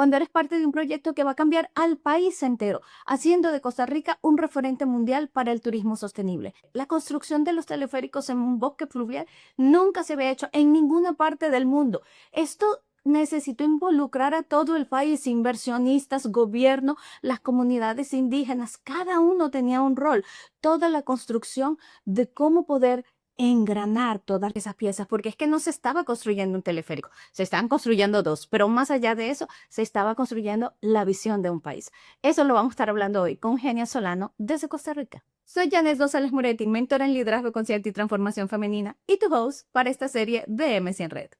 cuando eres parte de un proyecto que va a cambiar al país entero, haciendo de Costa Rica un referente mundial para el turismo sostenible. La construcción de los teleféricos en un bosque fluvial nunca se había hecho en ninguna parte del mundo. Esto necesitó involucrar a todo el país, inversionistas, gobierno, las comunidades indígenas, cada uno tenía un rol. Toda la construcción de cómo poder engranar todas esas piezas, porque es que no se estaba construyendo un teleférico, se estaban construyendo dos, pero más allá de eso, se estaba construyendo la visión de un país. Eso lo vamos a estar hablando hoy con Eugenia Solano desde Costa Rica. Soy Janet González Moretti, mentora en liderazgo consciente y transformación femenina y tu host para esta serie de MC en Red.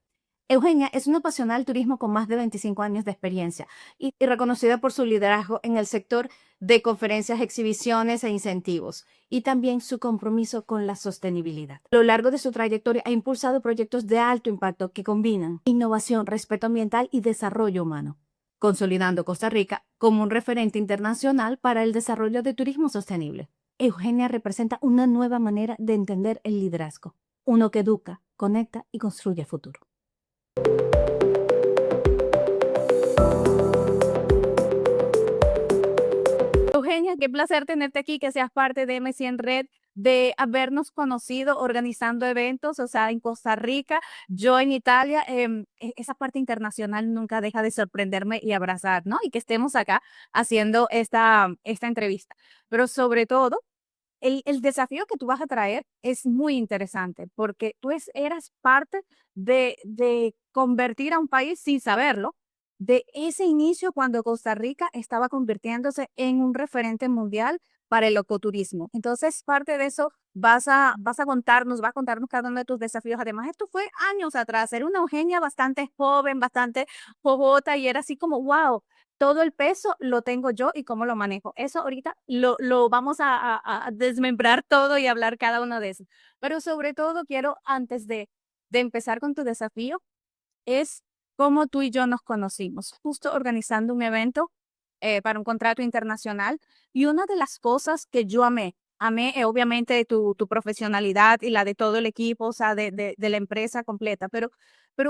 Eugenia es una apasionada del turismo con más de 25 años de experiencia y reconocida por su liderazgo en el sector de conferencias, exhibiciones e incentivos, y también su compromiso con la sostenibilidad. A lo largo de su trayectoria ha impulsado proyectos de alto impacto que combinan innovación, respeto ambiental y desarrollo humano, consolidando Costa Rica como un referente internacional para el desarrollo de turismo sostenible. Eugenia representa una nueva manera de entender el liderazgo, uno que educa, conecta y construye el futuro. Eugenia, qué placer tenerte aquí, que seas parte de MC en Red, de habernos conocido organizando eventos, o sea, en Costa Rica, yo en Italia. Esa parte internacional nunca deja de sorprenderme y abrazar, ¿no? Y que estemos acá haciendo esta entrevista. Pero sobre todo, el desafío que tú vas a traer es muy interesante, porque tú eras parte de convertir a un país sin saberlo, de ese inicio cuando Costa Rica estaba convirtiéndose en un referente mundial para el ecoturismo. Entonces, parte de eso vas a contarnos cada uno de tus desafíos. Además, esto fue años atrás, era una Eugenia bastante joven, bastante jovota, y era así como, wow, todo el peso lo tengo yo y cómo lo manejo. Eso ahorita lo vamos a desmembrar todo y hablar cada uno de esos. Pero sobre todo quiero, antes de empezar con tu desafío, es cómo tú y yo nos conocimos, justo organizando un evento para un contrato internacional. Y una de las cosas que yo amé obviamente tu profesionalidad y la de todo el equipo, o sea, de la empresa completa, pero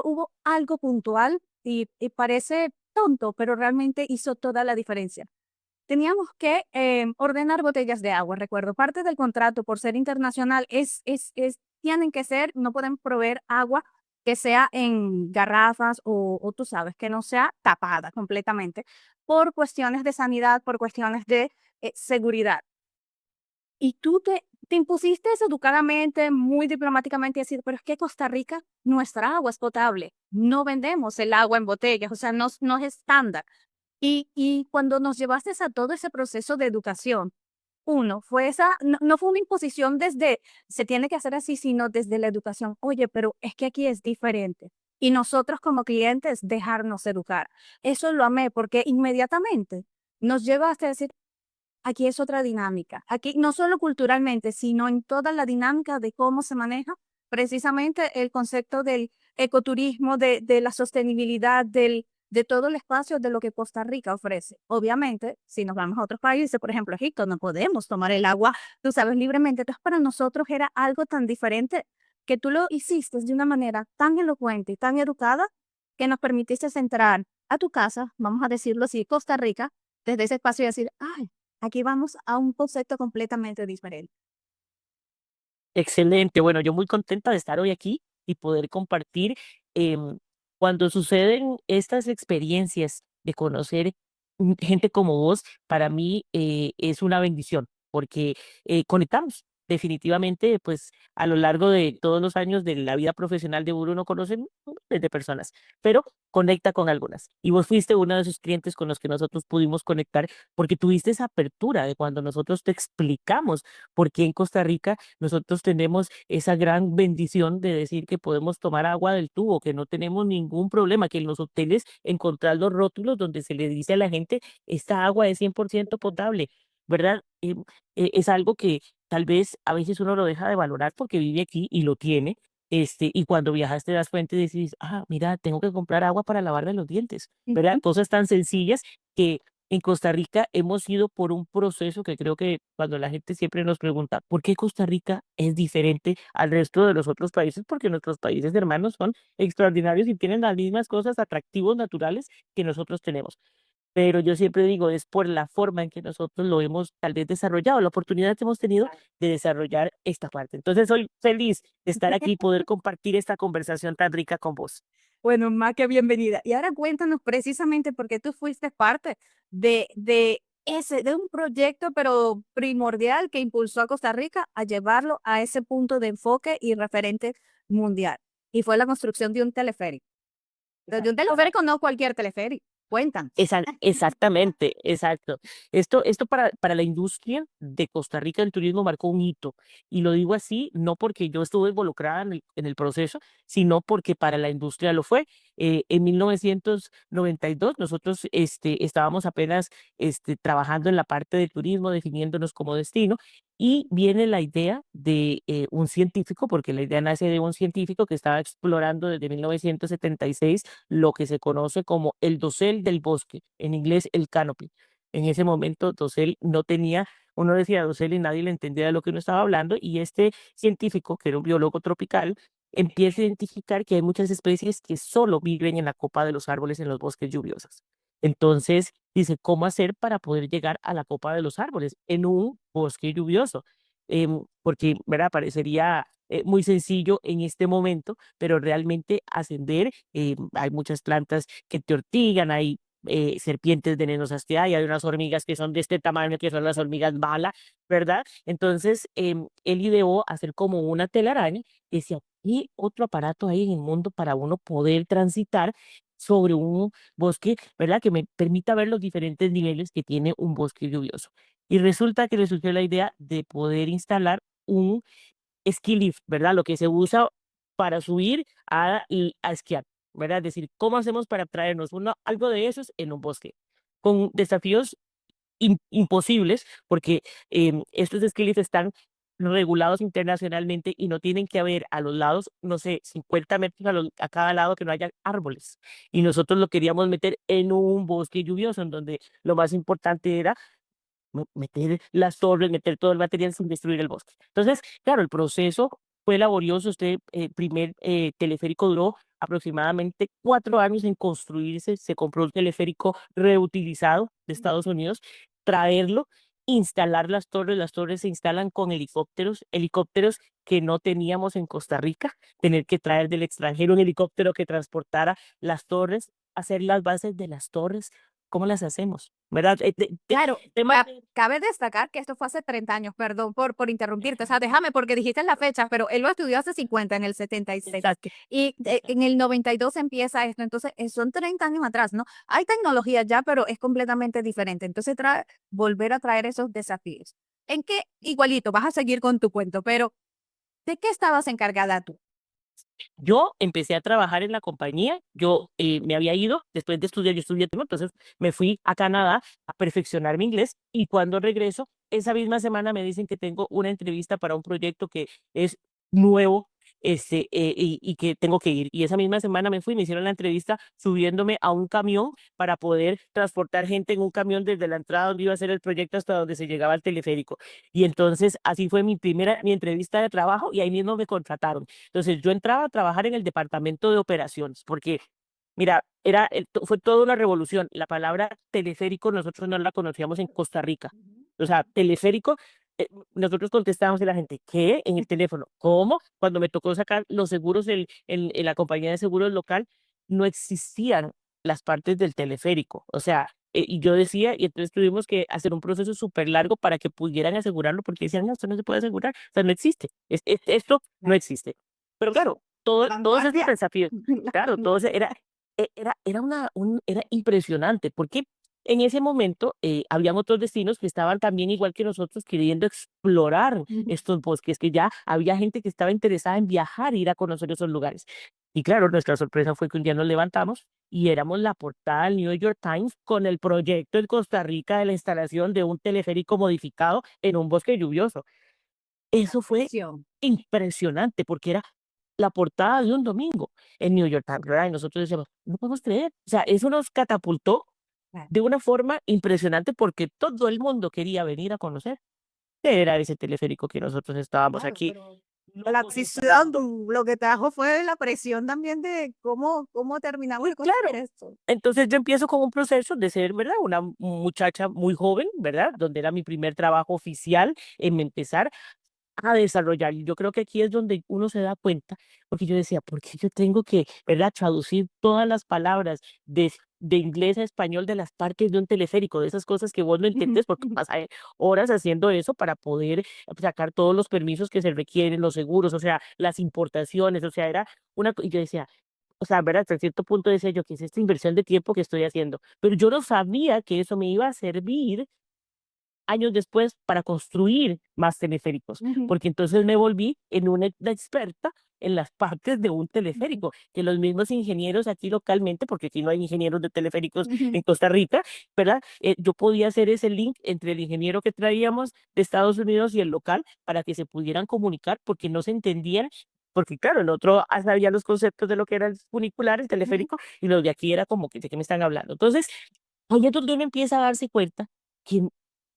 hubo algo puntual y parece tonto, pero realmente hizo toda la diferencia. Teníamos que ordenar botellas de agua, recuerdo. Parte del contrato, por ser internacional, tienen que ser, no pueden proveer agua que sea en garrafas o tú sabes, que no sea tapada completamente, por cuestiones de sanidad, por cuestiones de seguridad. Y tú te impusiste eso educadamente, muy diplomáticamente, decir, pero es que Costa Rica, nuestra agua es potable, no vendemos el agua en botellas, o sea, no es estándar. Y cuando nos llevaste a todo ese proceso de educación, fue no fue una imposición desde, se tiene que hacer así, sino desde la educación. Oye, pero es que aquí es diferente. Y nosotros como clientes, dejarnos educar. Eso lo amé porque inmediatamente nos llevaste a decir, aquí es otra dinámica. Aquí no solo culturalmente, sino en toda la dinámica de cómo se maneja precisamente el concepto del ecoturismo, de la sostenibilidad, de todo el espacio de lo que Costa Rica ofrece. Obviamente, si nos vamos a otros países, por ejemplo, Egipto, no podemos tomar el agua, tú sabes, libremente. Entonces, para nosotros era algo tan diferente que tú lo hiciste de una manera tan elocuente y tan educada que nos permitiste entrar a tu casa, vamos a decirlo así, Costa Rica, desde ese espacio y decir, ay, aquí vamos a un concepto completamente diferente. Excelente. Bueno, yo muy contenta de estar hoy aquí y poder compartir. em, Cuando suceden estas experiencias de conocer gente como vos, para mí es una bendición porque conectamos. Definitivamente, pues a lo largo de todos los años de la vida profesional de uno conoce miles de personas, pero conecta con algunas. Y vos fuiste uno de esos clientes con los que nosotros pudimos conectar porque tuviste esa apertura de cuando nosotros te explicamos por qué en Costa Rica nosotros tenemos esa gran bendición de decir que podemos tomar agua del tubo, que no tenemos ningún problema, que en los hoteles encontrar los rótulos donde se le dice a la gente, esta agua es 100% potable, ¿verdad? Es algo que tal vez a veces uno lo deja de valorar porque vive aquí y lo tiene. Y cuando viajas te das cuenta y dices, ah, mira, tengo que comprar agua para lavarme los dientes, ¿verdad? Ujú. Cosas tan sencillas que en Costa Rica hemos ido por un proceso que creo que cuando la gente siempre nos pregunta, ¿por qué Costa Rica es diferente al resto de los otros países? Porque nuestros países hermanos son extraordinarios y tienen las mismas cosas atractivos naturales que nosotros tenemos. Pero yo siempre digo, es por la forma en que nosotros lo hemos tal vez desarrollado, la oportunidad que hemos tenido de desarrollar esta parte. Entonces, soy feliz de estar aquí y poder compartir esta conversación tan rica con vos. Bueno, más que bienvenida. Y ahora cuéntanos precisamente por qué tú fuiste parte de un proyecto, pero primordial que impulsó a Costa Rica a llevarlo a ese punto de enfoque y referente mundial. Y fue la construcción de un teleférico. De un teleférico, no cualquier teleférico. Cuéntanos. Exactamente, exacto. Esto para la industria de Costa Rica del turismo marcó un hito. Y lo digo así, no porque yo estuve involucrada en el proceso, sino porque para la industria lo fue. En 1992 nosotros estábamos apenas trabajando en la parte del turismo, definiéndonos como destino, y viene la idea de un científico, porque la idea nace de un científico que estaba explorando desde 1976 lo que se conoce como el dosel del bosque, en inglés el canopy. En ese momento, dosel no tenía, uno decía dosel y nadie le entendía de lo que uno estaba hablando, y este científico, que era un biólogo tropical, empieza a identificar que hay muchas especies que solo viven en la copa de los árboles en los bosques lluviosos. Entonces, dice, ¿cómo hacer para poder llegar a la copa de los árboles en un bosque lluvioso? Porque, ¿verdad? Parecería muy sencillo en este momento, pero realmente ascender, hay muchas plantas que te ortigan, hay serpientes venenosas que hay unas hormigas que son de este tamaño, que son las hormigas bala, ¿verdad? Entonces, él ideó hacer como una telaraña y decía, ¿y otro aparato hay en el mundo para uno poder transitar sobre un bosque, ¿verdad? Que me permita ver los diferentes niveles que tiene un bosque lluvioso? Y resulta que le surgió la idea de poder instalar un ski lift, ¿verdad? Lo que se usa para subir a esquiar, ¿verdad? Es decir, ¿cómo hacemos para traernos algo de esos en un bosque? Con desafíos imposibles, porque estos ski lifts están regulados internacionalmente y no tienen que haber a los lados, no sé, 50 metros a cada lado que no haya árboles. Y nosotros lo queríamos meter en un bosque lluvioso, en donde lo más importante era meter las torres, meter todo el material sin destruir el bosque. Entonces, claro, el proceso fue laborioso. Primer teleférico duró aproximadamente 4 años en construirse. Se compró un teleférico reutilizado de Estados Unidos, traerlo, instalar las torres se instalan con helicópteros, helicópteros que no teníamos en Costa Rica, tener que traer del extranjero un helicóptero que transportara las torres, hacer las bases de las torres. ¿Cómo las hacemos? ¿Verdad? Claro, Temas de... cabe destacar que esto fue hace 30 años, perdón por interrumpirte, o sea, déjame porque dijiste la fecha, pero él lo estudió hace 50 en el 76 Exacto. y en el 92 empieza esto, entonces son 30 años atrás, ¿no? Hay tecnología ya, pero es completamente diferente, entonces volver a traer esos desafíos. ¿En qué igualito vas a seguir con tu cuento, pero de qué estabas encargada tú? Yo empecé a trabajar en la compañía, yo me había ido después de estudiar, yo estudié tema, entonces me fui a Canadá a perfeccionar mi inglés y cuando regreso, esa misma semana me dicen que tengo una entrevista para un proyecto que es nuevo, y que tengo que ir. Y esa misma semana me fui, me hicieron la entrevista subiéndome a un camión para poder transportar gente en un camión desde la entrada donde iba a ser el proyecto hasta donde se llegaba al teleférico. Y entonces así fue mi entrevista de trabajo y ahí mismo me contrataron. Entonces yo entraba a trabajar en el departamento de operaciones, porque, mira, fue toda una revolución. La palabra teleférico nosotros no la conocíamos en Costa Rica. O sea, teleférico, nosotros contestábamos a la gente, ¿qué? En el teléfono. ¿Cómo? Cuando me tocó sacar los seguros en la compañía de seguros local, no existían las partes del teleférico. O sea, y yo decía, y entonces tuvimos que hacer un proceso súper largo para que pudieran asegurarlo, porque decían, no, esto no se puede asegurar, o sea, no existe, esto no existe. Pero claro, todos esos desafíos, claro, era impresionante, porque en ese momento habían otros destinos que estaban también igual que nosotros queriendo explorar estos bosques, que ya había gente que estaba interesada en viajar e ir a conocer esos lugares. Y claro, nuestra sorpresa fue que un día nos levantamos y éramos la portada del New York Times con el proyecto en Costa Rica de la instalación de un teleférico modificado en un bosque lluvioso. Eso fue Acción. impresionante porque era la portada de un domingo en New York Times, ¿verdad? Y nosotros decíamos, no podemos creer. O sea, eso nos catapultó Claro. de una forma impresionante porque todo el mundo quería venir a conocer qué era ese teleférico que nosotros estábamos Claro, aquí pero la locos instalando. adquisición lo que trajo fue la presión también de cómo terminamos de construir Claro. esto. Entonces yo empiezo con un proceso de ser, ¿verdad? Una muchacha muy joven, ¿verdad? Donde era mi primer trabajo oficial en empezar a desarrollar. Y yo creo que aquí es donde uno se da cuenta, porque yo decía, ¿por qué yo tengo que, verdad, traducir todas las palabras de inglés a español de las partes de un teleférico, de esas cosas que vos no Ujú, entiendes porque ujú. pasas horas haciendo eso para poder sacar todos los permisos que se requieren, los seguros, o sea, las importaciones, o sea, era una, y yo decía, o sea, verdad, hasta cierto punto decía yo, ¿qué es esta inversión de tiempo que estoy haciendo? Pero yo no sabía que eso me iba a servir años después para construir más teleféricos, Ujú, porque entonces me volví en una experta en las partes de un ujú, teleférico, que los mismos ingenieros aquí localmente, porque aquí no hay ingenieros de teleféricos ujú. en Costa Rica, ¿verdad? Yo podía hacer ese link entre el ingeniero que traíamos de Estados Unidos y el local para que se pudieran comunicar, porque no se entendían. Porque claro, el otro sabía los conceptos de lo que era el funicular, el Ujú. teleférico, y los de aquí era como que de qué me están hablando. Entonces, ahí es donde uno empieza a darse cuenta que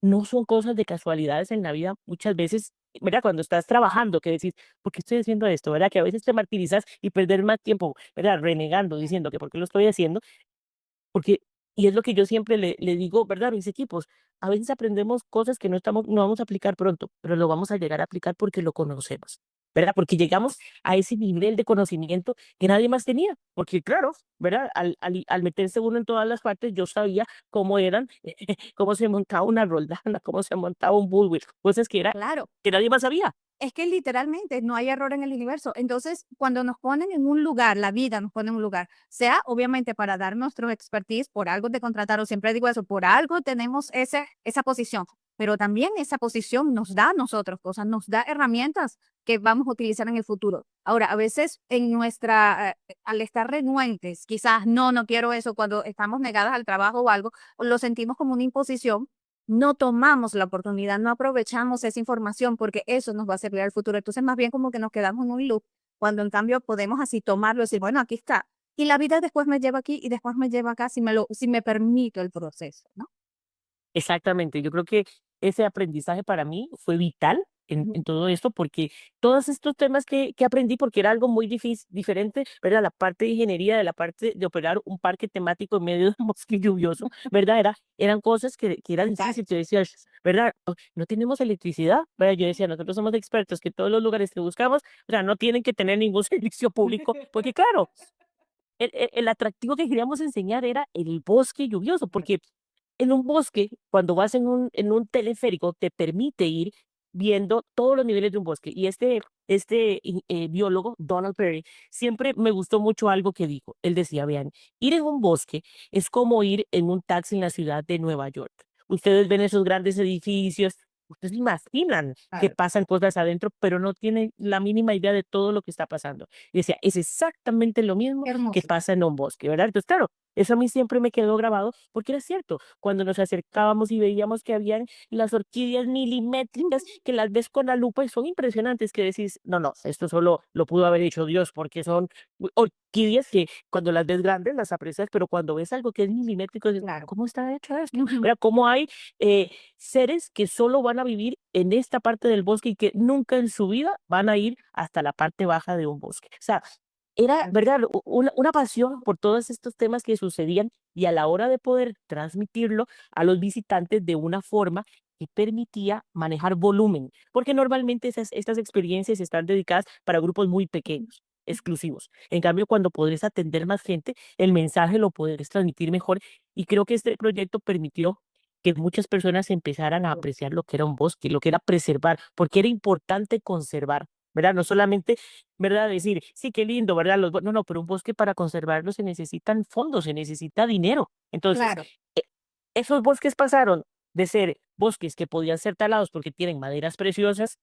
no son cosas de casualidades en la vida muchas veces, ¿verdad? Cuando estás trabajando, que decís, ¿por qué estoy haciendo esto? ¿Verdad? Que a veces te martirizas y perder más tiempo, ¿verdad? Renegando, diciendo que por qué lo estoy haciendo, porque, y es lo que yo siempre le digo, ¿verdad? A mis equipos, a veces aprendemos cosas que no vamos a aplicar pronto, pero lo vamos a llegar a aplicar porque lo conocemos, ¿verdad? Porque llegamos a ese nivel de conocimiento que nadie más tenía, porque claro, ¿verdad? Al meterse uno en todas las partes, yo sabía cómo eran, cómo se montaba una roldana, cómo se montaba un bullwhip, cosas Claro. que nadie más sabía. Es que literalmente no hay error en el universo. Entonces, cuando nos ponen en un lugar, la vida nos pone en un lugar, sea obviamente para dar nuestro expertise, por algo te contrataron, siempre digo eso, por algo tenemos esa posición, pero también esa posición nos da a nosotros cosas, nos da herramientas que vamos a utilizar en el futuro. Ahora, a veces en al estar renuentes, quizás no quiero eso, cuando estamos negadas al trabajo o algo, lo sentimos como una imposición, no tomamos la oportunidad, no aprovechamos esa información porque eso nos va a servir al futuro. Entonces, más bien como que nos quedamos en un loop, cuando en cambio podemos así tomarlo y decir, bueno, aquí está. Y la vida después me lleva aquí y después me lleva acá si me permito el proceso, ¿no? Exactamente, yo creo que ese aprendizaje para mí fue vital Ujú. en todo esto, porque todos estos temas que aprendí, porque era algo muy difícil, diferente, ¿verdad? La parte de ingeniería, de la parte de operar un parque temático en medio de un bosque lluvioso, ¿verdad? Eran cosas que eran difíciles, Exacto. yo decía, ¿verdad? No tenemos electricidad, ¿verdad? Yo decía, nosotros somos expertos, que todos los lugares que buscamos, o sea, no tienen que tener ningún servicio público, porque claro, el atractivo que queríamos enseñar era el bosque lluvioso, porque en un bosque, cuando vas en un teleférico, te permite ir viendo todos los niveles de un bosque. Y biólogo, Donald Perry, siempre me gustó mucho algo que dijo. Él decía, vean, ir en un bosque es como ir en un taxi en la ciudad de Nueva York. Ustedes ven esos grandes edificios, ustedes imaginan que Claro. pasan cosas adentro, pero no tienen la mínima idea de todo lo que está pasando. Y decía, es exactamente lo mismo Qué que hermoso. pasa en un bosque, ¿verdad? Entonces, claro, eso a mí siempre me quedó grabado porque era cierto. Cuando nos acercábamos y veíamos que habían las orquídeas milimétricas que las ves con la lupa y son impresionantes, que decís, no, no, esto solo lo pudo haber hecho Dios porque son orquídeas que cuando las ves grandes las aprecias, pero cuando ves algo que es milimétrico, dices, Claro. ¿cómo está hecho esto? Ujú. Mira, cómo hay seres que solo van a vivir en esta parte del bosque y que nunca en su vida van a ir hasta la parte baja de un bosque. O sea, era, ¿verdad? Una pasión por todos estos temas que sucedían y a la hora de poder transmitirlo a los visitantes de una forma que permitía manejar volumen, porque normalmente estas experiencias están dedicadas para grupos muy pequeños, exclusivos. En cambio, cuando podés atender más gente, el mensaje lo podés transmitir mejor y creo que este proyecto permitió que muchas personas empezaran a apreciar lo que era un bosque, lo que era preservar, porque era importante conservar, ¿verdad? No solamente, ¿verdad? Decir, sí, qué lindo, ¿verdad? No, no, pero un bosque para conservarlo se necesitan fondos, se necesita dinero. Entonces, Claro. e- esos bosques pasaron de ser bosques que podían ser talados porque tienen maderas preciosas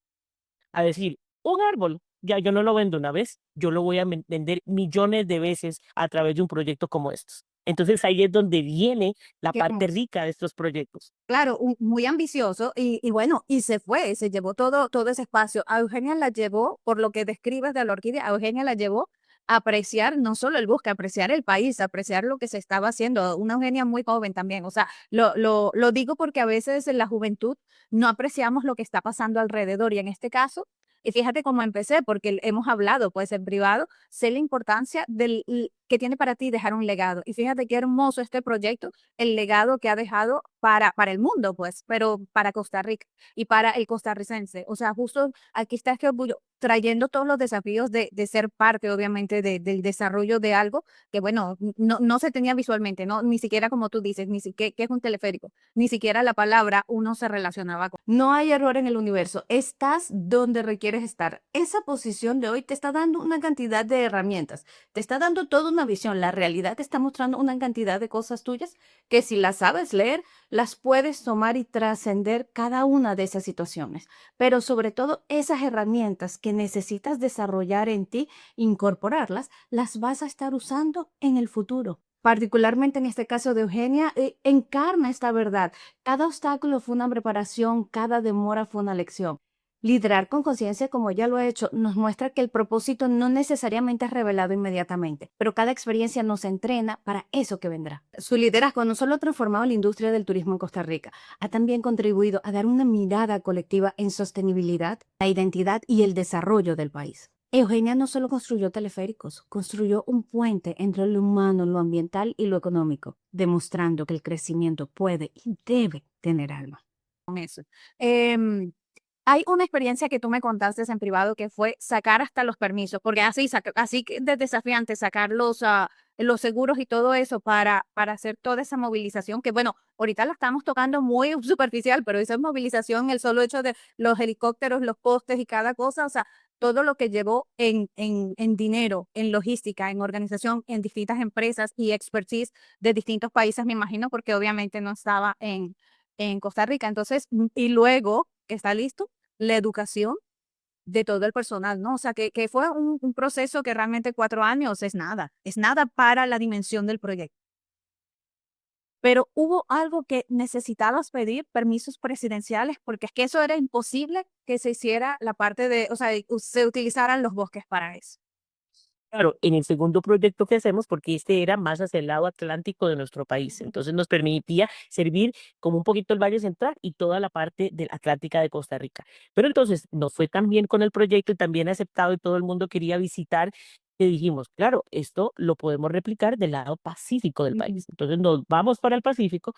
a decir, un árbol, ya yo no lo vendo una vez, yo lo voy a vender millones de veces a través de un proyecto como estos. Entonces ahí es donde viene la Qué parte hermoso. rica de estos proyectos. Claro, muy ambicioso y bueno, y se fue, se llevó todo ese espacio. A Eugenia la llevó, por lo que describes de la orquídea, a Eugenia la llevó apreciar no solo el bosque, apreciar el país, apreciar lo que se estaba haciendo. Una Eugenia muy joven también, o sea, lo digo porque a veces en la juventud no apreciamos lo que está pasando alrededor y en este caso, y fíjate cómo empecé, porque hemos hablado pues en privado, sé la importancia que tiene para ti dejar un legado. Y fíjate qué hermoso este proyecto, el legado que ha dejado para el mundo, pues, pero para Costa Rica y para el costarricense. O sea, justo aquí está este orgullo, trayendo todos los desafíos de ser parte, obviamente, del desarrollo de algo que, bueno, no se tenía visualmente, ¿no? Ni siquiera como tú dices, ni siquiera que es un teleférico, ni siquiera la palabra uno se relacionaba con. No hay error en el universo. Estás donde requieres estar. Esa posición de hoy te está dando una cantidad de herramientas. Te está dando toda una visión. La realidad te está mostrando una cantidad de cosas tuyas que si las sabes leer, las puedes tomar y trascender cada una de esas situaciones. Pero sobre todo esas herramientas que necesitas desarrollar en ti, incorporarlas, las vas a estar usando en el futuro. Particularmente en este caso de Eugenia, encarna esta verdad. Cada obstáculo fue una preparación, cada demora fue una lección. Liderar con conciencia, como ella lo ha hecho, nos muestra que el propósito no necesariamente es revelado inmediatamente, pero cada experiencia nos entrena para eso que vendrá. Su liderazgo no solo ha transformado la industria del turismo en Costa Rica, ha también contribuido a dar una mirada colectiva en sostenibilidad, la identidad y el desarrollo del país. Eugenia no solo construyó teleféricos, construyó un puente entre lo humano, lo ambiental y lo económico, demostrando que el crecimiento puede y debe tener alma. Con eso. Hay una experiencia que tú me contaste en privado que fue sacar hasta los permisos, porque así que de desafiante sacar los seguros y todo eso para hacer toda esa movilización, que bueno, ahorita la estamos tocando muy superficial, pero esa movilización, el solo hecho de los helicópteros, los postes y cada cosa, o sea, todo lo que llevó en dinero, en logística, en organización, en distintas empresas y expertise de distintos países, me imagino, porque obviamente no estaba en Costa Rica. Entonces, y luego que está listo, la educación de todo el personal, ¿no? O sea, que fue un proceso que realmente 4 años es nada para la dimensión del proyecto. Pero hubo algo que necesitabas pedir permisos presidenciales, porque es que eso era imposible que se hiciera la parte de, o sea, se utilizaran los bosques para eso. Claro, en el segundo proyecto que hacemos, porque este era más hacia el lado atlántico de nuestro país, entonces nos permitía servir como un poquito el Valle Central y toda la parte del Atlántica de Costa Rica. Pero entonces nos fue tan bien con el proyecto y también aceptado y todo el mundo quería visitar que dijimos, claro, esto lo podemos replicar del lado pacífico del Ujú. país. Entonces nos vamos para el Pacífico,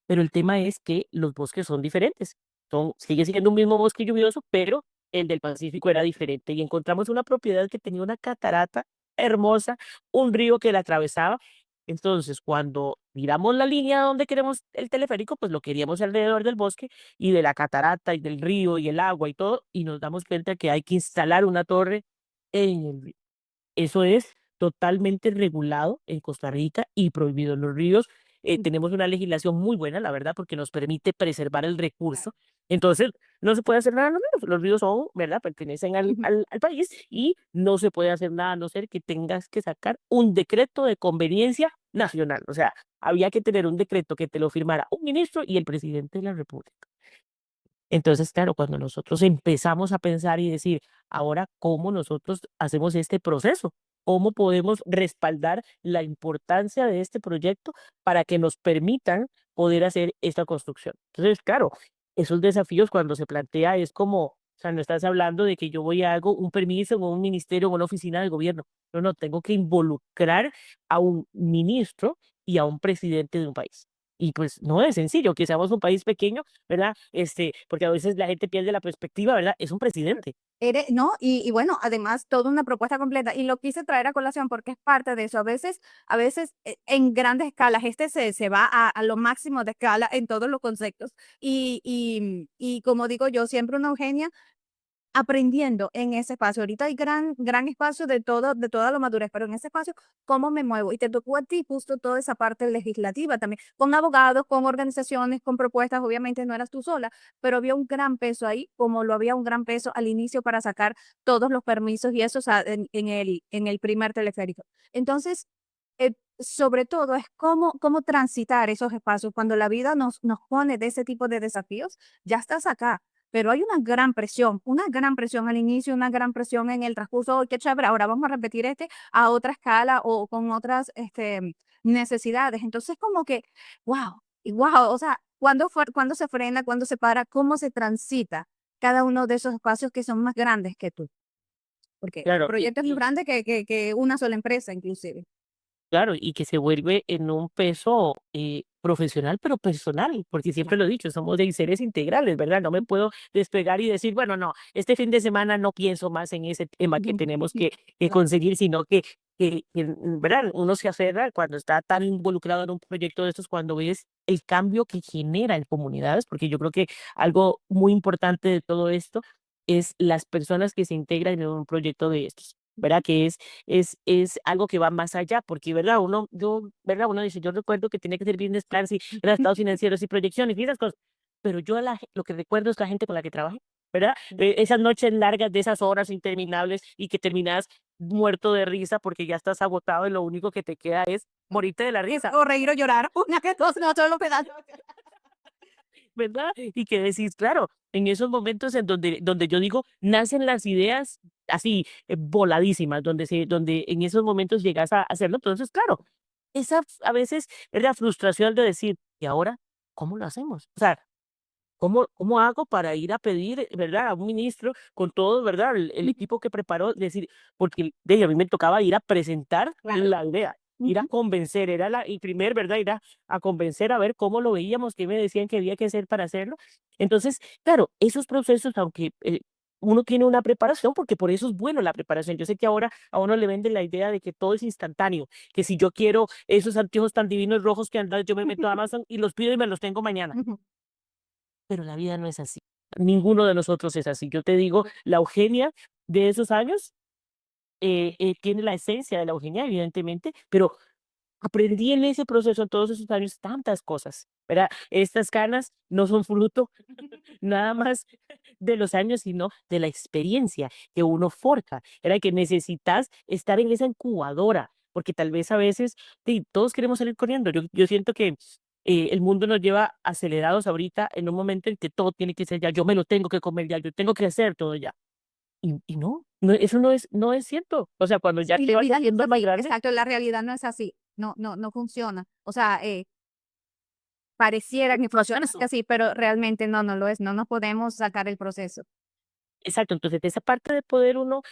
pero el tema es que los bosques son diferentes. Sigue siendo un mismo bosque lluvioso, pero el del Pacífico era diferente. Y encontramos una propiedad que tenía una catarata hermosa, un río que la atravesaba. Entonces, cuando miramos la línea donde queremos el teleférico, pues lo queríamos alrededor del bosque y de la catarata y del río y el agua y todo, y nos damos cuenta que hay que instalar una torre en el río. Eso es totalmente regulado en Costa Rica y prohibido en los ríos. Tenemos una legislación muy buena, la verdad, porque nos permite preservar el recurso. Entonces, no se puede hacer nada en los ríos. Los ríos son, ¿verdad? Pertenecen Ujú. al país y no se puede hacer nada a no ser que tengas que sacar un decreto de conveniencia nacional. O sea, había que tener un decreto que te lo firmara un ministro y el presidente de la República. Entonces, claro, cuando nosotros empezamos a pensar y decir, ahora, ¿cómo nosotros hacemos este proceso? ¿Cómo podemos respaldar la importancia de este proyecto para que nos permitan poder hacer esta construcción? Entonces, claro, esos desafíos cuando se plantea es como, o sea, no estás hablando de que yo voy a hago un permiso en un ministerio, en una oficina del gobierno. No, no, tengo que involucrar a un ministro y a un presidente de un país. Y pues no es sencillo, que seamos un país pequeño, ¿verdad? Porque a veces la gente pierde la perspectiva, ¿verdad? Es un presidente. No, y bueno, además toda una propuesta completa. Y lo quise traer a colación porque es parte de eso. A veces en grandes escalas, se va a lo máximo de escala en todos los conceptos. Y como digo yo, siempre una Eugenia aprendiendo en ese espacio. Ahorita hay gran espacio de toda la madurez, pero en ese espacio, ¿cómo me muevo? Y te tocó a ti justo toda esa parte legislativa también, con abogados, con organizaciones, con propuestas, obviamente no eras tú sola, pero había un gran peso ahí, como lo había un gran peso al inicio para sacar todos los permisos y eso, o sea, en el primer teleférico. Entonces, sobre todo es cómo transitar esos espacios cuando la vida nos pone de ese tipo de desafíos, ya estás acá. pero hay una gran presión al inicio, una gran presión en el transcurso, "Ay, qué chévere, ahora vamos a repetir a otra escala o con otras necesidades". Entonces, como que, wow, y wow, o sea, ¿cuándo se frena, cuándo se para, cómo se transita cada uno de esos espacios que son más grandes que tú? Porque el Claro, proyecto es más grande que una sola empresa, inclusive. claro, y que se vuelve en un peso profesional, pero personal, porque siempre lo he dicho, somos de seres integrales, ¿verdad? No me puedo despegar y decir, bueno, no, este fin de semana no pienso más en ese tema que tenemos que Claro. conseguir, sino ¿verdad? Uno se aferra cuando está tan involucrado en un proyecto de estos, cuando ves el cambio que genera en comunidades, porque yo creo que algo muy importante de todo esto es las personas que se integran en un proyecto de estos. ¿Verdad? Que es algo que va más allá, porque, ¿verdad? ¿Verdad? Uno dice, yo recuerdo que tenía que hacer business plans y ¿verdad? Estados financieros y proyecciones y esas cosas, pero yo lo que recuerdo es la gente con la que trabajé, ¿verdad? Esas noches largas de esas horas interminables y que terminas muerto de risa porque ya estás agotado y lo único que te queda es morirte de la risa. O reír o llorar, una que dos, no solo pedazos. ¿Verdad? Y que decís, claro, en esos momentos en donde yo digo, nacen las ideas así, voladísimas, donde en esos momentos llegas a hacerlo. Entonces, claro, a veces es la frustración de decir, ¿y ahora cómo lo hacemos? O sea, ¿cómo hago para ir a pedir, verdad, a un ministro con todo, verdad, el equipo que preparó? Decir, porque a mí me tocaba ir a presentar Claro. la idea, ir a convencer, era el primer, ¿verdad? Ir a convencer a ver cómo lo veíamos, qué me decían que había que hacer para hacerlo. Entonces, claro, esos procesos, aunque uno tiene una preparación, porque por eso es bueno la preparación. Yo sé que ahora a uno le venden la idea de que todo es instantáneo, que si yo quiero esos anteojos tan divinos rojos que andan, yo me meto a Amazon y los pido y me los tengo mañana, Ujú. pero la vida no es así. Ninguno de nosotros es así. Yo te digo, la Eugenia de esos años tiene la esencia de la Eugenia, evidentemente, pero aprendí en ese proceso, en todos esos años, tantas cosas, ¿verdad? Estas canas no son fruto nada más de los años, sino de la experiencia que uno forja, era que necesitas estar en esa incubadora, porque tal vez a veces todos queremos salir corriendo. Yo siento que el mundo nos lleva acelerados ahorita en un momento en que todo tiene que ser ya, yo me lo tengo que comer ya, yo tengo que hacer todo ya. Y no, eso no es cierto. O sea, cuando ya Y te la vayas vida no haciendo es más así, grande, exacto, la realidad no es así, no funciona. O sea, pareciera que funciona así, pero realmente no lo es, no nos podemos sacar el proceso. exacto, entonces de esa parte de poder uno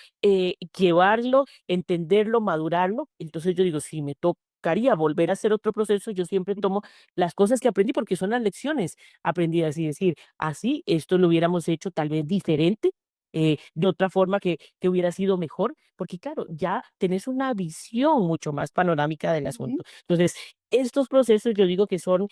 llevarlo, entenderlo, madurarlo, entonces yo digo, si me tocaría volver a hacer otro proceso, yo siempre tomo las cosas que aprendí porque son las lecciones aprendidas y decir, así, esto lo hubiéramos hecho tal vez diferente, de otra forma que hubiera sido mejor, porque claro, ya tenés una visión mucho más panorámica del Ujú. asunto. Entonces, estos procesos yo digo que son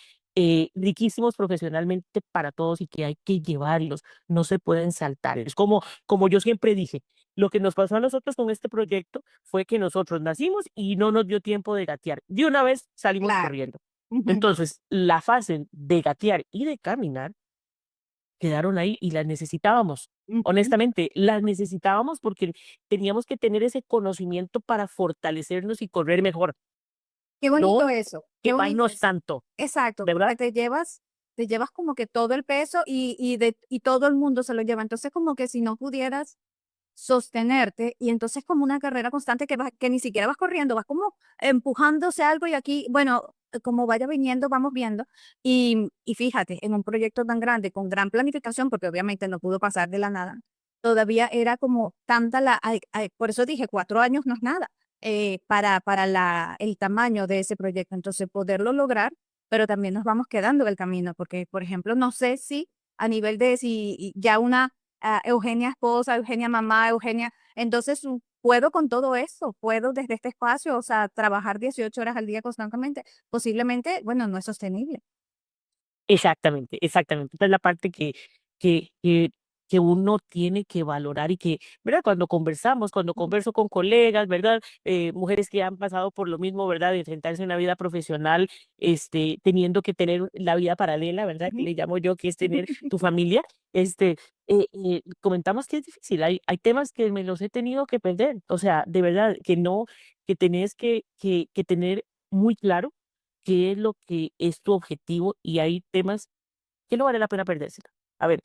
riquísimos profesionalmente para todos y que hay que llevarlos, no se pueden saltar. Es como yo siempre dije, lo que nos pasó a nosotros con este proyecto fue que nosotros nacimos y no nos dio tiempo de gatear. De una vez salimos Claro. corriendo. Ujú. Entonces, la fase de gatear y de caminar quedaron ahí y las necesitábamos. Ujú. Honestamente, las necesitábamos porque teníamos que tener ese conocimiento para fortalecernos y correr mejor, Qué no bonito eso, qué bonito quemarnos eso. tanto, Exacto, ¿verdad? que te llevas como que todo el peso y todo el mundo se lo lleva. Entonces, como que si no pudieras sostenerte, y entonces como una carrera constante que ni siquiera vas corriendo, vas como empujándose algo y aquí, bueno, como vaya viniendo, vamos viendo. Y fíjate, en un proyecto tan grande, con gran planificación, porque obviamente no pudo pasar de la nada, todavía era como tanta por eso dije, 4 años no es nada, para el tamaño de ese proyecto. Entonces, poderlo lograr, pero también nos vamos quedando en el camino, porque, por ejemplo, no sé si a nivel de si ya una Eugenia esposa, Eugenia mamá, Eugenia. Entonces, puedo con todo eso, puedo desde este espacio, o sea, trabajar 18 horas al día constantemente. Posiblemente, bueno, no es sostenible. Exactamente, exactamente. Esta es la parte que que que uno tiene que valorar y que, ¿verdad? Cuando converso con colegas, ¿verdad? Mujeres que han pasado por lo mismo, ¿verdad? De enfrentarse a una vida profesional, teniendo que tener la vida paralela, ¿verdad? Que Ujú. le llamo yo, que es tener tu familia. Este, comentamos que es difícil. Hay temas que me los he tenido que perder. O sea, de verdad, que tenés que tener muy claro qué es lo que es tu objetivo y hay temas que no vale la pena perdérselo. A ver,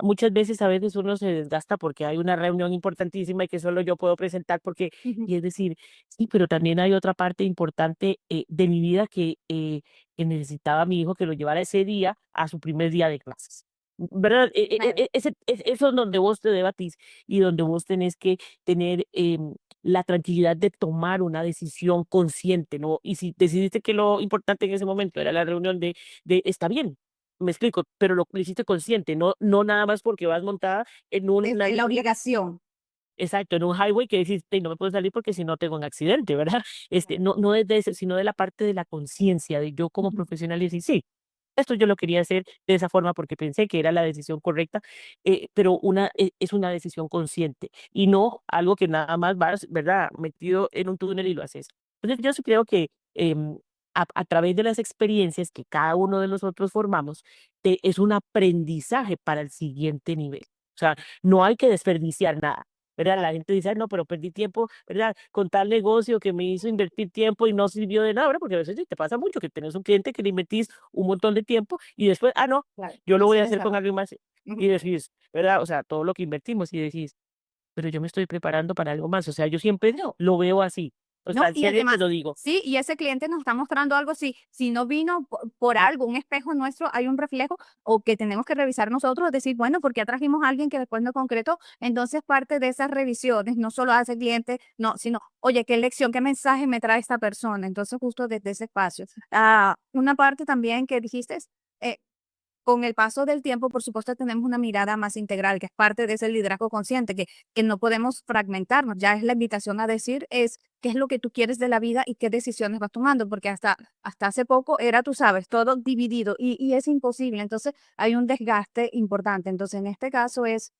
Muchas veces, a veces uno se desgasta porque hay una reunión importantísima y que solo yo puedo presentar porque, Ujú. y es decir, sí, pero también hay otra parte importante de mi vida que necesitaba a mi hijo que lo llevara ese día a su primer día de clases. ¿Verdad? Claro. Eso es donde vos te debatís y donde vos tenés que tener la tranquilidad de tomar una decisión consciente, ¿no? Y si decidiste que lo importante en ese momento era la reunión está bien, me explico, pero lo hiciste consciente, no nada más porque vas montada en una Desde la línea, obligación. exacto, en un highway que decís: "Ey, no me puedo salir porque si no tengo un accidente", ¿verdad? No es de ese, sino de la parte de la conciencia, de yo como Ujú. profesional y decir: "Sí, esto yo lo quería hacer de esa forma porque pensé que era la decisión correcta", pero es una decisión consciente y no algo que nada más vas, ¿verdad?, metido en un túnel y lo haces. Entonces, yo sí creo que, a través de las experiencias que cada uno de nosotros formamos, es un aprendizaje para el siguiente nivel. O sea, no hay que desperdiciar nada, ¿verdad? La gente dice: "Ay, no, pero perdí tiempo, ¿verdad? Con tal negocio que me hizo invertir tiempo y no sirvió de nada", ¿verdad? Porque a veces sí te pasa mucho que tenés un cliente que le invertís un montón de tiempo y después, ah, no, Claro, yo lo no voy se a hacer con desarrolla. alguien más. Ujú. Y decís, ¿verdad? O sea, todo lo que invertimos y decís, pero yo me estoy preparando para algo más. O sea, yo siempre No, lo veo así. O No, sea, en y serio te además, lo digo. sí, y ese cliente nos está mostrando algo, si no vino por algo, un espejo nuestro, hay un reflejo o que tenemos que revisar nosotros, decir, bueno, ¿por qué atrajimos a alguien que después no concretó? Entonces, parte de esas revisiones no solo hace el cliente, no, sino, oye, ¿qué lección, qué mensaje me trae esta persona? Entonces, justo desde ese espacio. Una parte también que dijiste es, eh, con el paso del tiempo, por supuesto, tenemos una mirada más integral, que es parte de ese liderazgo consciente, que no podemos fragmentarnos. Ya es la invitación a decir, es qué es lo que tú quieres de la vida y qué decisiones vas tomando, porque hasta hace poco era, tú sabes, todo dividido y es imposible. Entonces, hay un desgaste importante. Entonces, en este caso es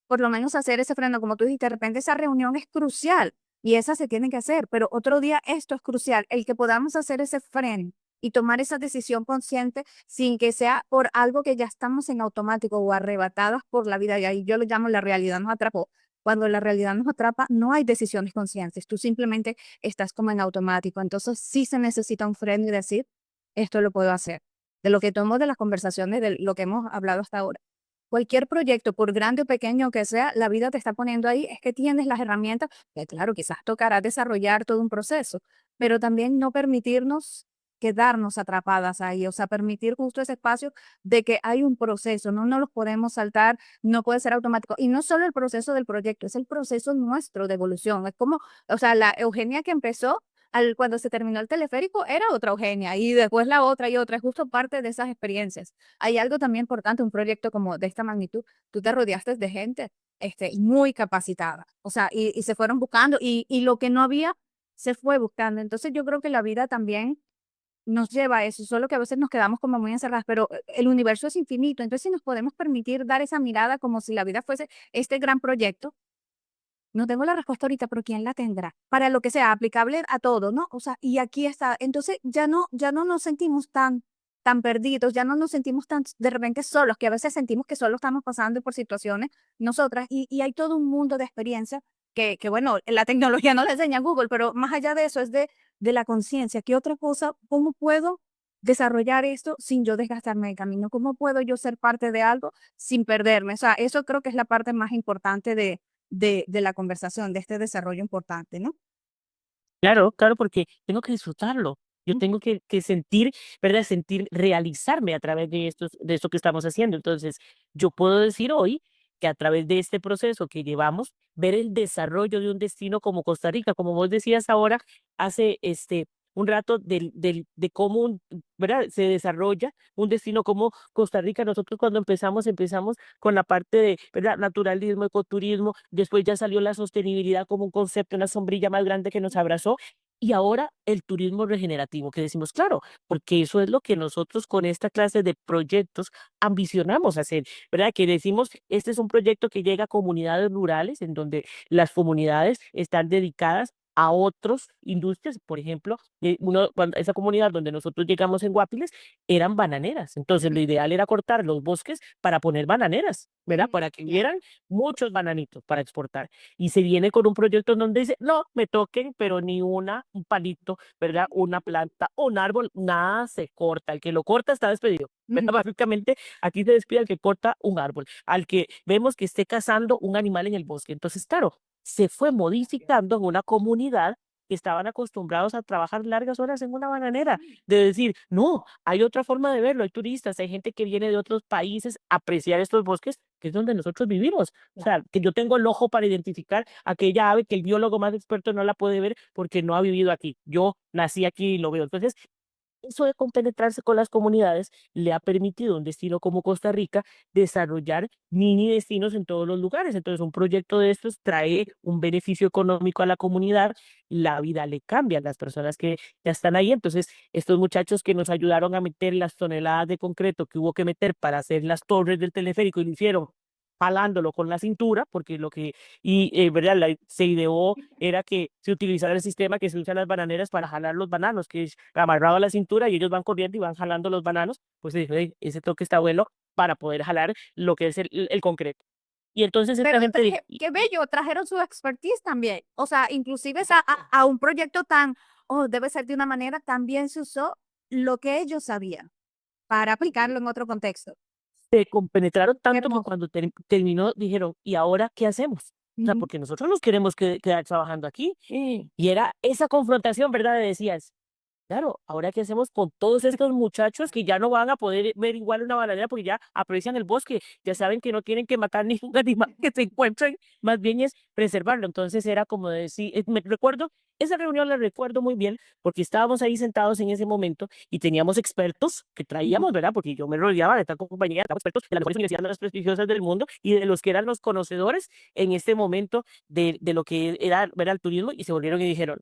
por lo menos hacer ese freno, como tú dijiste, de repente esa reunión es crucial y esa se tiene que hacer, pero otro día esto es crucial, el que podamos hacer ese freno y tomar esa decisión consciente sin que sea por algo que ya estamos en automático o arrebatadas por la vida. Y ahí yo lo llamo la realidad nos atrapó. Cuando la realidad nos atrapa, no hay decisiones conscientes, tú simplemente estás como en automático. Entonces sí se necesita un freno y decir, esto lo puedo hacer. De lo que tomo de las conversaciones, de lo que hemos hablado hasta ahora. Cualquier proyecto, por grande o pequeño que sea, la vida te está poniendo ahí, es que tienes las herramientas, que claro, quizás tocará desarrollar todo un proceso, pero también no permitirnos quedarnos atrapadas ahí, o sea, permitir justo ese espacio de que hay un proceso, no nos los podemos saltar, no puede ser automático. Y no solo el proceso del proyecto, es el proceso nuestro de evolución. Es como, o sea, la Eugenia que empezó cuando se terminó el teleférico era otra Eugenia y después la otra y otra, es justo parte de esas experiencias. Hay algo también importante, un proyecto como de esta magnitud, tú te rodeaste de gente muy capacitada, o sea, y se fueron buscando y lo que no había se fue buscando. Entonces yo creo que la vida también nos lleva a eso, solo que a veces nos quedamos como muy encerradas, pero el universo es infinito, entonces si nos podemos permitir dar esa mirada como si la vida fuese este gran proyecto, no tengo la respuesta ahorita, pero ¿quién la tendrá? Para lo que sea, aplicable a todo, ¿no? O sea, y aquí está. Entonces ya no nos sentimos tan perdidos, ya no nos sentimos tan de repente solos, que a veces sentimos que solo estamos pasando por situaciones nosotras, y hay todo un mundo de experiencia que, bueno, la tecnología no la enseña Google, pero más allá de eso es de la conciencia. ¿Qué otra cosa? ¿Cómo puedo desarrollar esto sin yo desgastarme el camino? ¿Cómo puedo yo ser parte de algo sin perderme? O sea, eso creo que es la parte más importante de la conversación, de este desarrollo importante, ¿no? Claro, claro, porque tengo que disfrutarlo. Yo Mm. tengo que sentir, ¿verdad? Sentir, realizarme a través de esto que estamos haciendo. Entonces, yo puedo decir hoy que a través de este proceso que llevamos, ver el desarrollo de un destino como Costa Rica, como vos decías ahora, hace un rato de cómo, ¿verdad? Se desarrolla un destino como Costa Rica. Nosotros cuando empezamos con la parte de, ¿verdad? Naturalismo, ecoturismo, después ya salió la sostenibilidad como un concepto, una sombrilla más grande que nos abrazó. Y ahora el turismo regenerativo, que decimos, claro, porque eso es lo que nosotros con esta clase de proyectos ambicionamos hacer, ¿verdad? Que decimos, este es un proyecto que llega a comunidades rurales, en donde las comunidades están dedicadas a otras industrias. Por ejemplo, esa comunidad donde nosotros llegamos en Guapiles eran bananeras. Entonces, lo ideal era cortar los bosques para poner bananeras, ¿verdad? Para que hubieran muchos bananitos para exportar. Y se viene con un proyecto en donde dice, no, me toquen, pero ni un palito, ¿verdad? Una planta, un árbol, nada se corta. El que lo corta está despedido. ¿Verdad? Básicamente, aquí se despide al que corta un árbol, al que vemos que esté cazando un animal en el bosque. Entonces, claro, se fue modificando en una comunidad que estaban acostumbrados a trabajar largas horas en una bananera, de decir, no, hay otra forma de verlo, hay turistas, hay gente que viene de otros países a apreciar estos bosques, que es donde nosotros vivimos. O sea, que yo tengo el ojo para identificar aquella ave que el biólogo más experto no la puede ver porque no ha vivido aquí. Yo nací aquí y lo veo. Entonces, eso de compenetrarse con las comunidades le ha permitido a un destino como Costa Rica desarrollar mini destinos en todos los lugares. Entonces, un proyecto de estos trae un beneficio económico a la comunidad, la vida le cambia a las personas que ya están ahí. Entonces, estos muchachos que nos ayudaron a meter las toneladas de concreto que hubo que meter para hacer las torres del teleférico y lo hicieron jalándolo con la cintura, porque ¿verdad? Se ideó era que se utilizara el sistema que se usa en las bananeras para jalar los bananos, que es amarrado a la cintura y ellos van corriendo y van jalando los bananos, pues se dijo, "Ey, ese toque está bueno para poder jalar lo que es el concreto". Y entonces esta Pero gente dijo, qué bello, trajeron su expertise también. O sea, inclusive a un proyecto tan, oh, debe ser de una manera, también se usó lo que ellos sabían para aplicarlo en otro contexto. se compenetraron Qué tanto que hermoso. cuando terminó dijeron, ¿y ahora qué hacemos? O sea, Ujú. porque nosotros nos queremos quedar trabajando aquí. Y era esa confrontación, ¿verdad? De decías, claro, ahora qué hacemos con todos estos muchachos que ya no van a poder ver igual una bananera porque ya aprecian el bosque, ya saben que no tienen que matar ningún animal que se encuentren, más bien es preservarlo. Entonces era como decir, me recuerdo, esa reunión la recuerdo muy bien porque estábamos ahí sentados en ese momento y teníamos expertos que traíamos, ¿verdad? Porque yo me rodeaba de esta compañía, de expertos de las mejores universidades más prestigiosas del mundo y de los que eran los conocedores en este momento de lo que era el turismo y se volvieron y dijeron,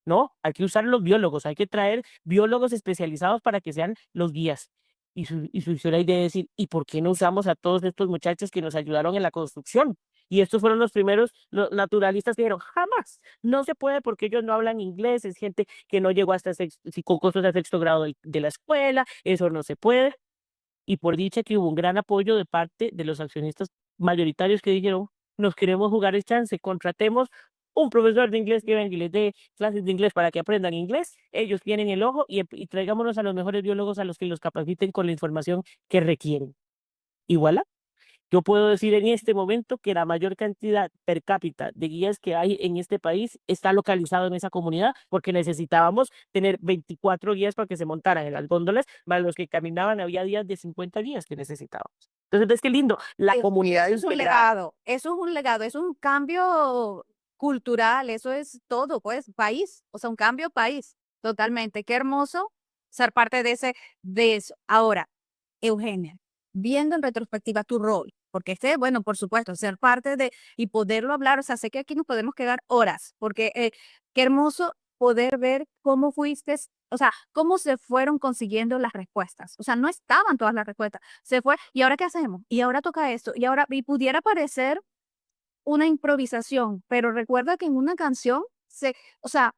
no, hay que usar los biólogos, hay que traer biólogos especializados para que sean los guías. Y surgió la idea de decir, ¿y por qué no usamos a todos estos muchachos que nos ayudaron en la construcción? Y estos fueron los primeros naturalistas que dijeron, jamás, no se puede porque ellos no hablan inglés, es gente que no llegó hasta con cosas de sexto grado de la escuela, eso no se puede. Y por dicha que hubo un gran apoyo de parte de los accionistas mayoritarios que dijeron, nos queremos jugar el chance, contratemos un profesor de inglés que venga y les dé clases de inglés para que aprendan inglés, ellos tienen el ojo y traigámonos a los mejores biólogos a los que los capaciten con la información que requieren. Y voilà. Yo puedo decir en este momento que la mayor cantidad per cápita de guías que hay en este país está localizado en esa comunidad porque necesitábamos tener 24 guías para que se montaran en las góndolas, más los que caminaban había días de 50 guías que necesitábamos. Entonces, ¿ves qué lindo? La comunidad Es un integrada. legado, eso es un legado, es un cambio cultural, eso es todo, pues, país, o sea, un cambio país, totalmente. Qué hermoso ser parte de eso. Ahora, Eugenia, viendo en retrospectiva tu rol, porque bueno, por supuesto, ser parte y poderlo hablar, o sea, sé que aquí nos podemos quedar horas, porque qué hermoso poder ver cómo fuiste, o sea, cómo se fueron consiguiendo las respuestas. O sea, no estaban todas las respuestas. Se fue, ¿y ahora qué hacemos? Y ahora toca esto, y pudiera parecer una improvisación, pero recuerda que en una canción o sea,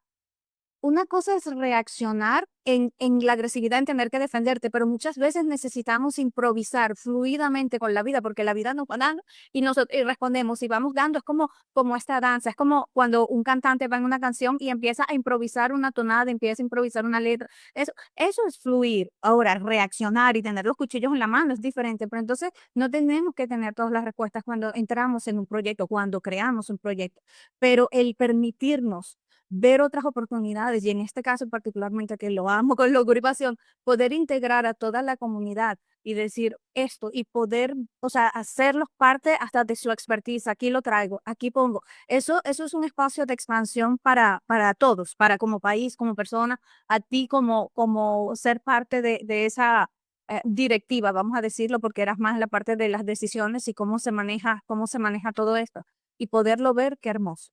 una cosa es reaccionar en la agresividad, en tener que defenderte, pero muchas veces necesitamos improvisar fluidamente con la vida, porque la vida nos va dando y nosotros y respondemos y vamos dando. Es como esta danza, es como cuando un cantante va en una canción y empieza a improvisar una tonada, empieza a improvisar una letra. Eso es fluir. Ahora, reaccionar y tener los cuchillos en la mano es diferente, pero entonces no tenemos que tener todas las respuestas cuando entramos en un proyecto, cuando creamos un proyecto, pero el permitirnos ver otras oportunidades y en este caso particularmente que lo amo con locura y pasión, poder integrar a toda la comunidad y decir esto y poder, o sea, hacerlos parte hasta de su expertise. Aquí lo traigo, aquí pongo. Eso es un espacio de expansión para todos, para como país, como persona, a ti como ser parte de esa directiva, vamos a decirlo, porque eras más la parte de las decisiones y cómo se maneja todo esto. Y poderlo ver, qué hermoso.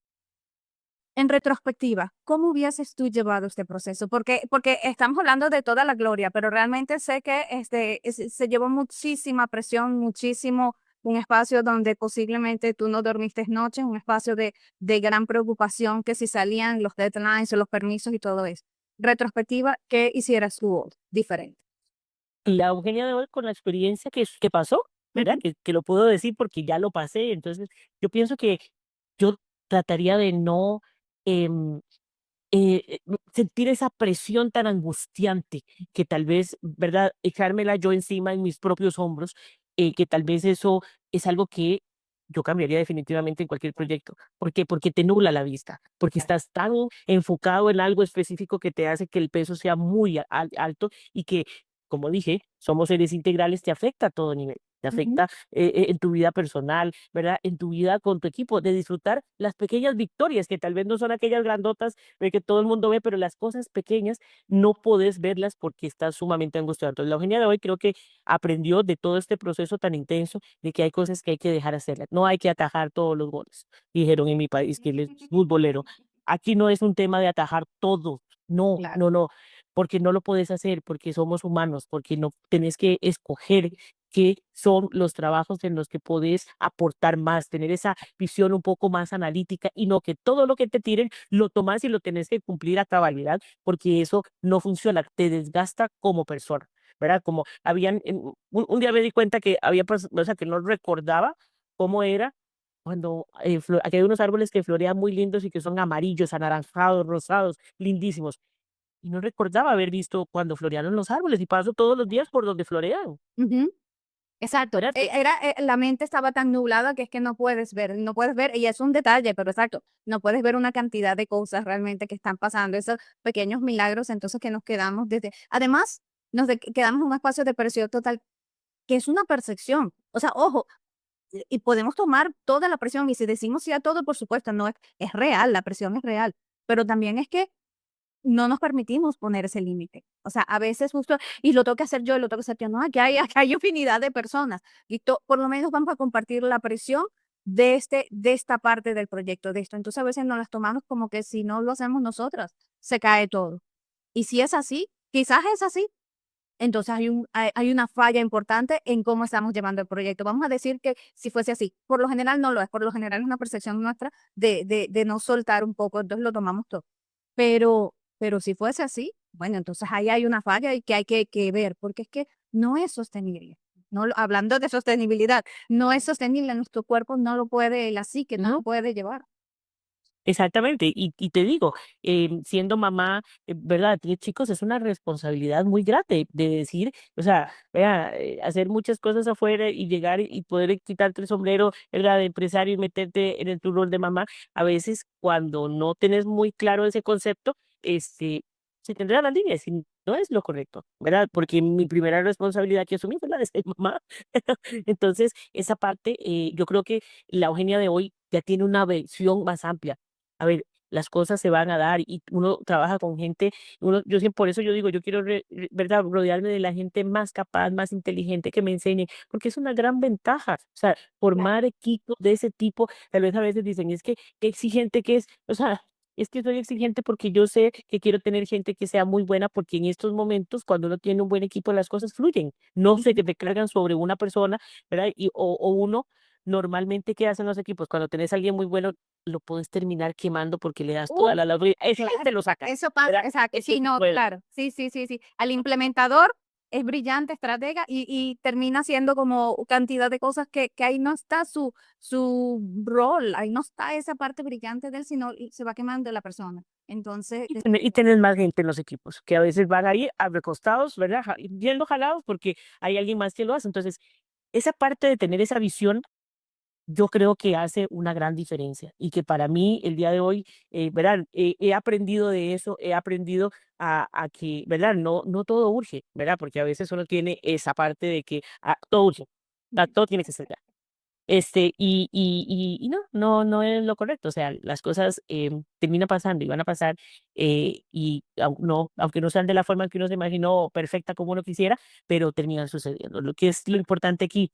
En retrospectiva, ¿cómo hubieses tú llevado este proceso? Porque estamos hablando de toda la gloria, pero realmente sé que se llevó muchísima presión, muchísimo un espacio donde posiblemente tú no dormiste noches, un espacio de gran preocupación que si salían los deadlines o los permisos y todo eso. Retrospectiva, ¿qué hicieras tú hoy diferente? La Eugenia de hoy con la experiencia que pasó, ¿verdad? Ujú, Que lo puedo decir porque ya lo pasé. Entonces, yo pienso que yo trataría de no em, sentir esa presión tan angustiante que tal vez, ¿verdad? Echármela yo encima en mis propios hombros, que tal vez eso es algo que yo cambiaría definitivamente en cualquier proyecto. ¿Por qué? Porque te nubla la vista, porque estás tan enfocado en algo específico que te hace que el peso sea muy alto y que, como dije, somos seres integrales, te afecta a todo nivel. Te ujú. afecta en tu vida personal, ¿verdad? En tu vida con tu equipo, de disfrutar las pequeñas victorias, que tal vez no son aquellas grandotas que todo el mundo ve, pero las cosas pequeñas no podés verlas porque estás sumamente angustiado. Entonces, la Eugenia de hoy creo que aprendió de todo este proceso tan intenso de que hay cosas que hay que dejar hacerlas. No hay que atajar todos los goles, dijeron en mi país, que él es futbolero. Aquí no es un tema de atajar todo. No, Claro. no, no, porque no lo puedes hacer, porque somos humanos, porque no tenés que escoger qué son los trabajos en los que podés aportar más, tener esa visión un poco más analítica y no que todo lo que te tiren lo tomas y lo tenés que cumplir a cabalidad, porque eso no funciona, te desgasta como persona, ¿verdad? Como habían, un día me di cuenta que había, o sea, que no recordaba cómo era cuando aquí hay unos árboles que florean muy lindos y que son amarillos, anaranjados, rosados, lindísimos. Y no recordaba haber visto cuando florearon los árboles y paso todos los días por donde florean, Ujú. Exacto. ¿verdad? La mente estaba tan nublada que es que no puedes ver, y es un detalle, pero exacto, no puedes ver una cantidad de cosas realmente que están pasando, esos pequeños milagros, entonces que nos quedamos además, quedamos en un espacio de presión total, que es una percepción. O sea, ojo, y podemos tomar toda la presión, y si decimos sí a todo, por supuesto, no es real, la presión es real, pero también es que no nos permitimos poner ese límite. O sea, a veces justo, y lo tengo que hacer yo, y lo tengo que hacer yo, no, aquí hay infinidad de personas, y por lo menos vamos a compartir la presión de esta parte del proyecto, de esto. Entonces a veces nos las tomamos como que si no lo hacemos nosotras, se cae todo. Y si es así, quizás es así, entonces hay una falla importante en cómo estamos llevando el proyecto. Vamos a decir que si fuese así, por lo general no lo es, por lo general es una percepción nuestra de no soltar un poco, entonces lo tomamos todo. Pero si fuese así, bueno, entonces ahí hay una falla y que hay que ver, porque es que no es sostenible. No, hablando de sostenibilidad, no es sostenible, nuestro cuerpo no lo puede, la psique no lo ¿No? puede llevar. Exactamente, y te digo, siendo mamá, ¿verdad? Tiene chicos, es una responsabilidad muy grande de decir, o sea, vea, hacer muchas cosas afuera y llegar y poder quitarte el sombrero, ¿verdad? De empresario y meterte en tu rol de mamá. A veces, cuando no tenés muy claro ese concepto, se tendrá la línea, si no es lo correcto, ¿verdad? Porque mi primera responsabilidad que asumí fue la de ser mamá. Entonces, esa parte, yo creo que la Eugenia de hoy ya tiene una visión más amplia. A ver, las cosas se van a dar y uno trabaja con gente, yo siempre, por eso yo digo, yo quiero, ¿verdad? Rodearme de la gente más capaz, más inteligente que me enseñe, porque es una gran ventaja. O sea, Claro. formar equipos de ese tipo, tal vez a veces dicen, es que qué exigente que es, o sea, es que soy exigente porque yo sé que quiero tener gente que sea muy buena, porque en estos momentos, cuando uno tiene un buen equipo, las cosas fluyen, no se Ujú. recargan sobre una persona, ¿verdad? O uno, normalmente, ¿qué hacen los equipos? Cuando tenés a alguien muy bueno, lo puedes terminar quemando porque le das Uh, toda la labor. Ese Claro, te lo saca, eso pasa, ¿verdad? exacto, Ese sí, sí no, puede. claro, sí, sí, sí, sí. Al implementador es brillante, estratega y termina haciendo como cantidad de cosas que ahí no está su rol, ahí no está esa parte brillante de él, sino y se va quemando la persona. Entonces, Y tenés más gente en los equipos, que a veces van ahí a recostados, ¿verdad? Yendo jalados porque hay alguien más que lo hace. Entonces, esa parte de tener esa visión, yo creo que hace una gran diferencia y que para mí el día de hoy, ¿verdad? He aprendido de eso, he aprendido a que, ¿verdad? No, no todo urge, ¿verdad? Porque a veces uno tiene esa parte de que todo urge, todo tiene que ser ya. Y no, no, no es lo correcto. O sea, las cosas terminan pasando y van a pasar, aunque no sean de la forma que uno se imaginó perfecta como uno quisiera, pero terminan sucediendo. Lo que es lo importante aquí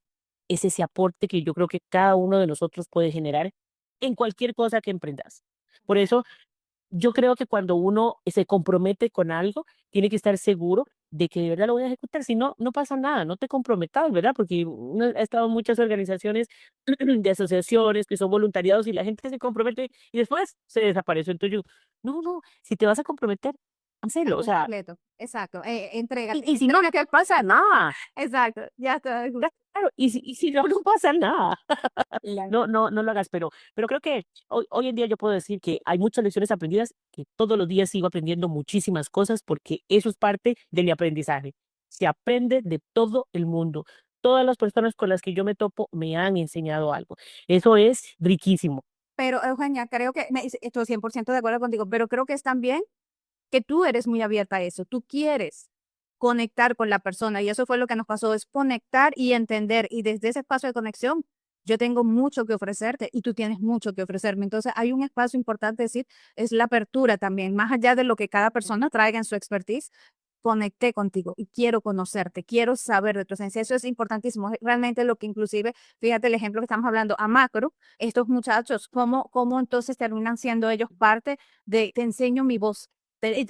es ese aporte que yo creo que cada uno de nosotros puede generar en cualquier cosa que emprendas. Por eso, yo creo que cuando uno se compromete con algo, tiene que estar seguro de que de verdad lo voy a ejecutar. Si no, no pasa nada, no te comprometas, ¿verdad? Porque uno ha estado en muchas organizaciones de asociaciones que son voluntariados y la gente se compromete y después se desaparece. Entonces yo, no, no, si te vas a comprometer, hacelo. O sea, Completo, exacto, entrega. y si no, ¿qué pasa? Nada. Exacto, ya está. Claro, y si no, no pasa nada. No, no, no lo hagas, pero creo que hoy en día yo puedo decir que hay muchas lecciones aprendidas, que todos los días sigo aprendiendo muchísimas cosas porque eso es parte de mi aprendizaje. Se aprende de todo el mundo. Todas las personas con las que yo me topo me han enseñado algo. Eso es riquísimo. Pero, Eugenia, creo que estoy 100% de acuerdo contigo, pero creo que es también que tú eres muy abierta a eso, tú quieres conectar con la persona y eso fue lo que nos pasó, es conectar y entender y desde ese espacio de conexión yo tengo mucho que ofrecerte y tú tienes mucho que ofrecerme. Entonces hay un espacio importante, decir, es la apertura también, más allá de lo que cada persona traiga en su expertise. Conecté contigo y quiero conocerte, quiero saber de tu esencia. Eso es importantísimo. Es realmente lo que inclusive, fíjate el ejemplo que estamos hablando a macro, estos muchachos, cómo entonces terminan siendo ellos parte de, te enseño mi voz.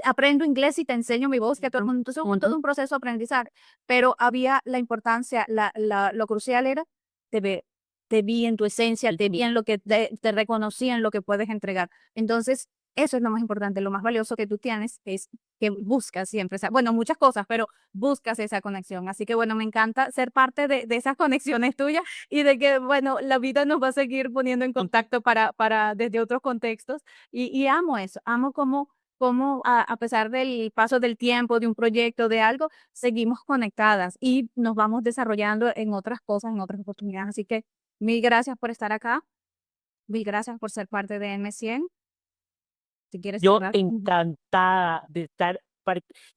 Aprendo inglés y te enseño mi voz, que a todo el mundo. Entonces, todo un proceso de aprendizaje. Pero había la importancia, lo crucial era, te vi en tu esencia, te vi en lo que te reconocí en lo que puedes entregar. Entonces, eso es lo más importante, lo más valioso que tú tienes es que buscas siempre, bueno, muchas cosas, pero buscas esa conexión. Así que bueno, me encanta ser parte de esas conexiones tuyas y de que, bueno, la vida nos va a seguir poniendo en contacto para desde otros contextos. Y amo eso, amo cómo a pesar del paso del tiempo, de un proyecto, de algo, seguimos conectadas y nos vamos desarrollando en otras cosas, en otras oportunidades. Así que mil gracias por estar acá, mil gracias por ser parte de M100. Si quieres Yo cerrar. encantada de estar,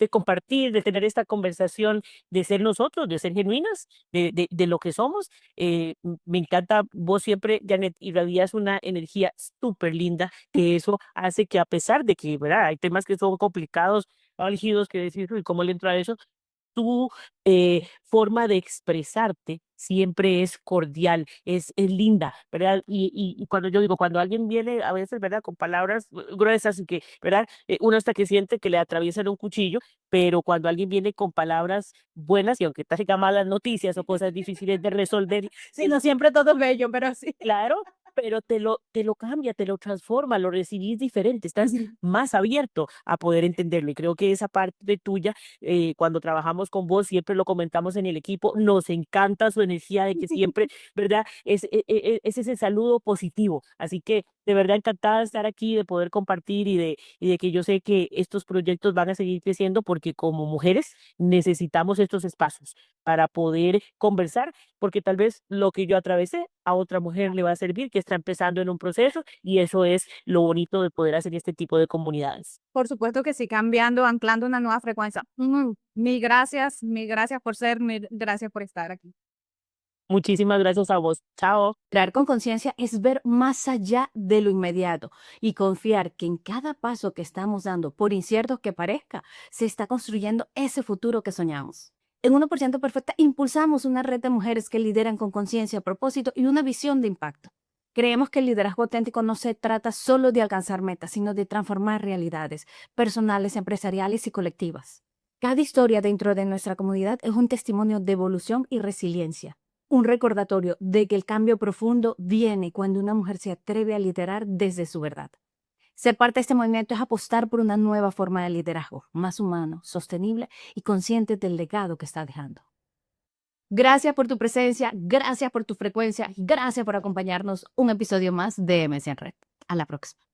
de compartir, de tener esta conversación, de ser nosotros, de ser genuinas, de lo que somos. Me encanta, vos siempre, Janet, irradias una energía súper linda, que eso hace que a pesar de que, ¿verdad? Hay temas que son complicados, álgidos, que decir, "Uy, ¿cómo le entra a eso?". Tu forma de expresarte siempre es cordial, es linda, ¿verdad? Y cuando yo digo, cuando alguien viene a veces, ¿verdad? Con palabras gruesas y que, ¿verdad? Uno hasta que siente que le atraviesan un cuchillo, pero cuando alguien viene con palabras buenas y aunque traiga malas noticias o cosas difíciles de resolver, Sí, no siempre todo es bello, pero sí. claro, pero te lo cambia, te lo transforma, lo recibís diferente, estás más abierto a poder entenderlo. Y creo que esa parte de tuya, cuando trabajamos con vos, siempre lo comentamos en el equipo, nos encanta su energía de que siempre, ¿verdad? Es ese saludo positivo. Así que de verdad encantada de estar aquí, de poder compartir y de que yo sé que estos proyectos van a seguir creciendo porque como mujeres necesitamos estos espacios para poder conversar porque tal vez lo que yo atravesé a otra mujer le va a servir, que está empezando en un proceso, y eso es lo bonito de poder hacer este tipo de comunidades. Por supuesto que sí, cambiando, anclando una nueva frecuencia. Mil gracias por ser, mil gracias por estar aquí. Muchísimas gracias a vos. Chao. Crear con conciencia es ver más allá de lo inmediato y confiar que en cada paso que estamos dando, por incierto que parezca, se está construyendo ese futuro que soñamos. En 1% Perfecta impulsamos una red de mujeres que lideran con conciencia, propósito y una visión de impacto. Creemos que el liderazgo auténtico no se trata solo de alcanzar metas, sino de transformar realidades personales, empresariales y colectivas. Cada historia dentro de nuestra comunidad es un testimonio de evolución y resiliencia. Un recordatorio de que el cambio profundo viene cuando una mujer se atreve a liderar desde su verdad. Ser parte de este movimiento es apostar por una nueva forma de liderazgo, más humano, sostenible y consciente del legado que está dejando. Gracias por tu presencia, gracias por tu frecuencia, gracias por acompañarnos un episodio más de MS en Red. A la próxima.